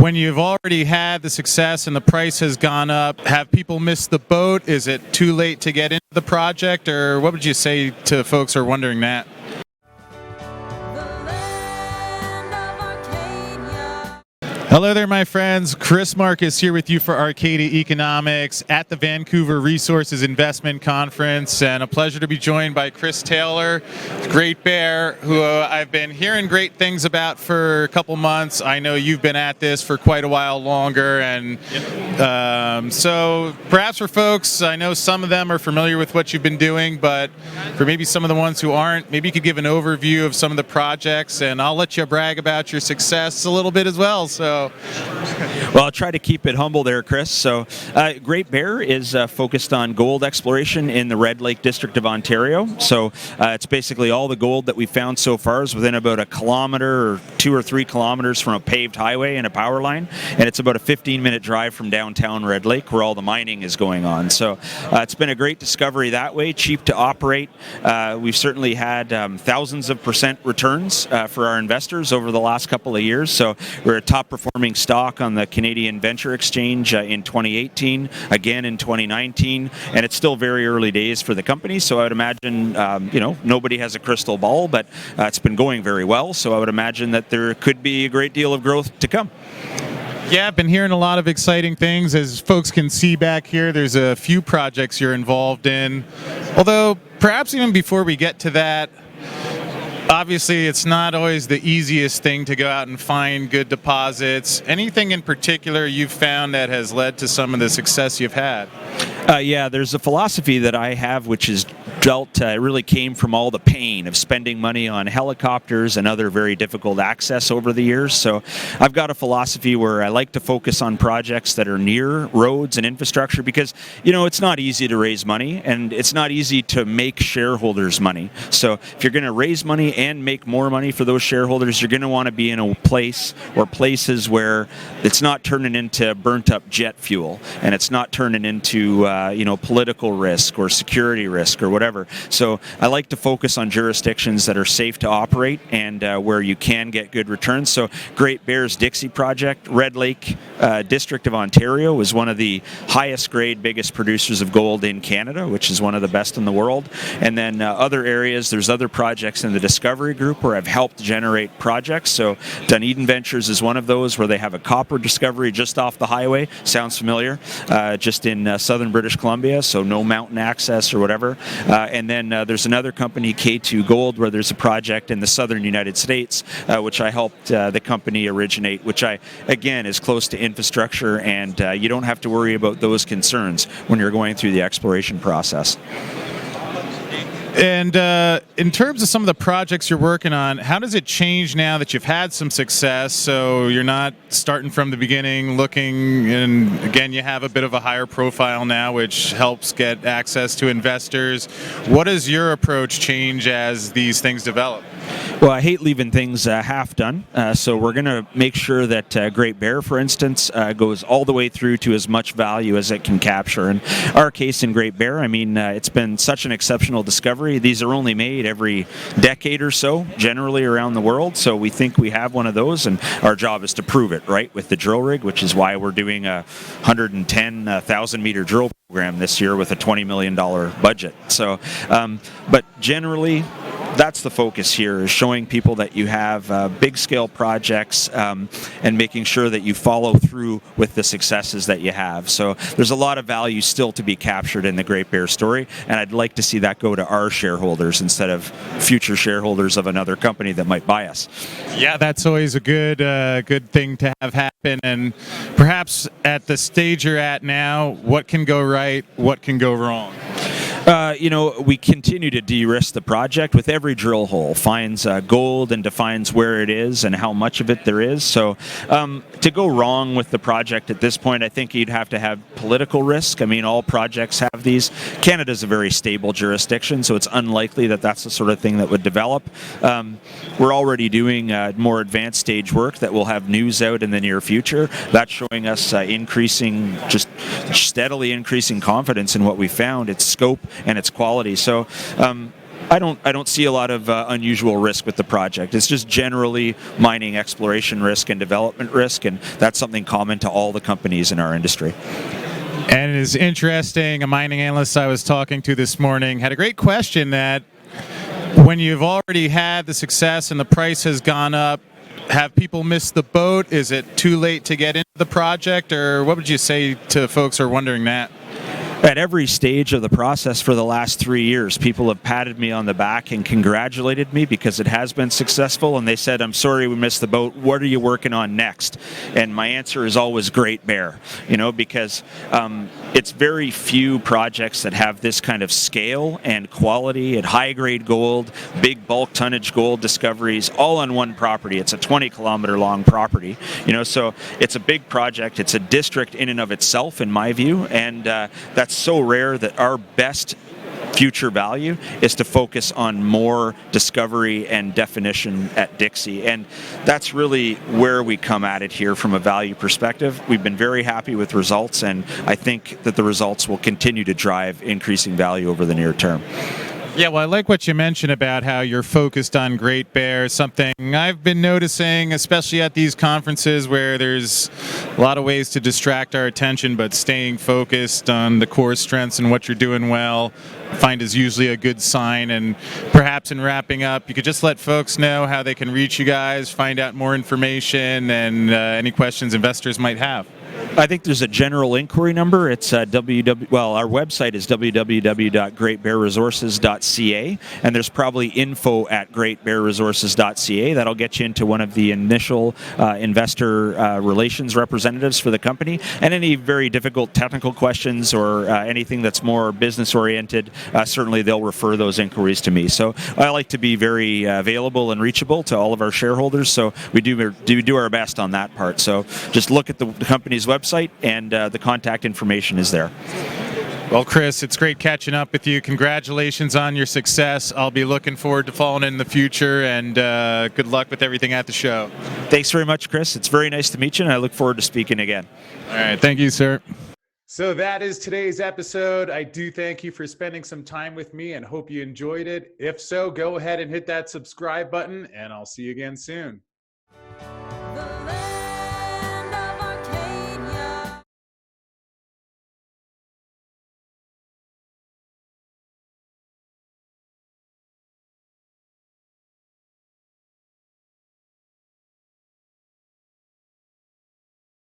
when you've already had the success and the price has gone up, have people missed the boat? Is it too late to get into the project, or what would you say to folks who are wondering that? Hello there, my friends. Chris Marcus here with you for Arcadia Economics at the Vancouver Resources Investment Conference, and a pleasure to be joined by Chris Taylor, Great Bear, who I've been hearing great things about for a couple months. I know you've been at this for quite a while longer, and so perhaps for folks, I know some of them are familiar with what you've been doing, but for maybe some of the ones who aren't, maybe you could give an overview of some of the projects, and I'll let you brag about your success a little bit as well. So. Well, I'll try to keep it humble there, Chris. So Great Bear is focused on gold exploration in the Red Lake District of Ontario. So it's basically all the gold that we found so far is within about a kilometer or 2 or 3 kilometers from a paved highway and a power line. And it's about a 15-minute drive from downtown Red Lake where all the mining is going on. So it's been a great discovery that way, cheap to operate. We've certainly had thousands of % returns for our investors over the last couple of years. So we're a top performing stock on the Canadian Venture Exchange in 2018, again in 2019, and it's still very early days for the company. So I would imagine, nobody has a crystal ball, but it's been going very well. So I would imagine that there could be a great deal of growth to come. Yeah, I've been hearing a lot of exciting things. As folks can see back here, there's a few projects you're involved in. Although, perhaps even before we get to that, obviously, it's not always the easiest thing to go out and find good deposits. Anything in particular you've found that has led to some of the success you've had? Yeah, there's a philosophy that I have which is really came from all the pain of spending money on helicopters and other very difficult access over the years. So I've got a philosophy where I like to focus on projects that are near roads and infrastructure because, it's not easy to raise money and it's not easy to make shareholders money. So if you're going to raise money and make more money for those shareholders, you're going to want to be in a place or places where it's not turning into burnt up jet fuel and it's not turning into political risk or security risk or whatever. So I like to focus on jurisdictions that are safe to operate and where you can get good returns. So Great Bear's Dixie project, Red Lake District of Ontario, is one of the highest grade, biggest producers of gold in Canada, which is one of the best in the world. And then other areas, there's other projects in the Discovery Group where I've helped generate projects. So Dunedin Ventures is one of those where they have a copper discovery just off the highway. Sounds familiar? Just in southern British Columbia, so no mountain access or whatever. And then there's another company, K2 Gold, where there's a project in the southern United States, which I helped the company originate, which again is close to infrastructure, and you don't have to worry about those concerns when you're going through the exploration process. And in terms of some of the projects you're working on, how does it change now that you've had some success? So you're not starting from the beginning looking, and again, you have a bit of a higher profile now, which helps get access to investors. What does your approach change as these things develop? Well, I hate leaving things half done, so we're going to make sure that Great Bear, for instance, goes all the way through to as much value as it can capture. In our case in Great Bear, it's been such an exceptional discovery. These are only made every decade or so, generally around the world, so we think we have one of those, and our job is to prove it, right, with the drill rig, which is why we're doing a 110,000-meter drill program this year with a $20 million budget. So, but generally, that's the focus here, is showing people that you have big scale projects and making sure that you follow through with the successes that you have. So there's a lot of value still to be captured in the Great Bear story, and I'd like to see that go to our shareholders instead of future shareholders of another company that might buy us. Yeah, that's always a good thing to have happen. And perhaps at the stage you're at now, what can go right, what can go wrong? We continue to de-risk the project with every drill hole, finds gold and defines where it is and how much of it there is. So to go wrong with the project at this point, I think you'd have to have political risk. All projects have these. Canada's a very stable jurisdiction, so it's unlikely that that's the sort of thing that would develop. We're already doing more advanced stage work that will have news out in the near future. That's showing us steadily increasing confidence in what we found, its scope and its quality. So I don't see a lot of unusual risk with the project. It's just generally mining exploration risk and development risk, and that's something common to all the companies in our industry. And it is interesting, a mining analyst I was talking to this morning had a great question that when you've already had the success and the price has gone up, have people missed the boat? Is it too late to get into the project? Or what would you say to folks who are wondering that? At every stage of the process for the last 3 years, people have patted me on the back and congratulated me because it has been successful, and they said, I'm sorry we missed the boat, what are you working on next? And my answer is always Great Bear, because it's very few projects that have this kind of scale and quality and high-grade gold, big bulk tonnage gold discoveries, all on one property. It's a 20-kilometer long property, so it's a big project. It's a district in and of itself, in my view, and that's so rare that our best future value is to focus on more discovery and definition at Dixie, and that's really where we come at it here from a value perspective. We've been very happy with results, and I think that the results will continue to drive increasing value over the near term. Yeah, well, I like what you mentioned about how you're focused on Great Bear, something I've been noticing, especially at these conferences where there's a lot of ways to distract our attention, but staying focused on the core strengths and what you're doing well, I find is usually a good sign. And perhaps in wrapping up, you could just let folks know how they can reach you guys, find out more information, and any questions investors might have. I think there's a general inquiry number. It's our website is www.greatbearresources.ca, and there's probably info@greatbearresources.ca. That'll get you into one of the initial investor relations representatives for the company. And any very difficult technical questions or anything that's more business oriented, certainly they'll refer those inquiries to me. So I like to be very available and reachable to all of our shareholders. So we do our best on that part. So just look at the company's website, and the contact information is there. Well, Chris, it's great catching up with you. Congratulations on your success. I'll be looking forward to following in the future, and good luck with everything at the show. Thanks very much, Chris. It's very nice to meet you, and I look forward to speaking again. All right. Thank you, sir. So that is today's episode. I do thank you for spending some time with me and hope you enjoyed it. If so, go ahead and hit that subscribe button, and I'll see you again soon.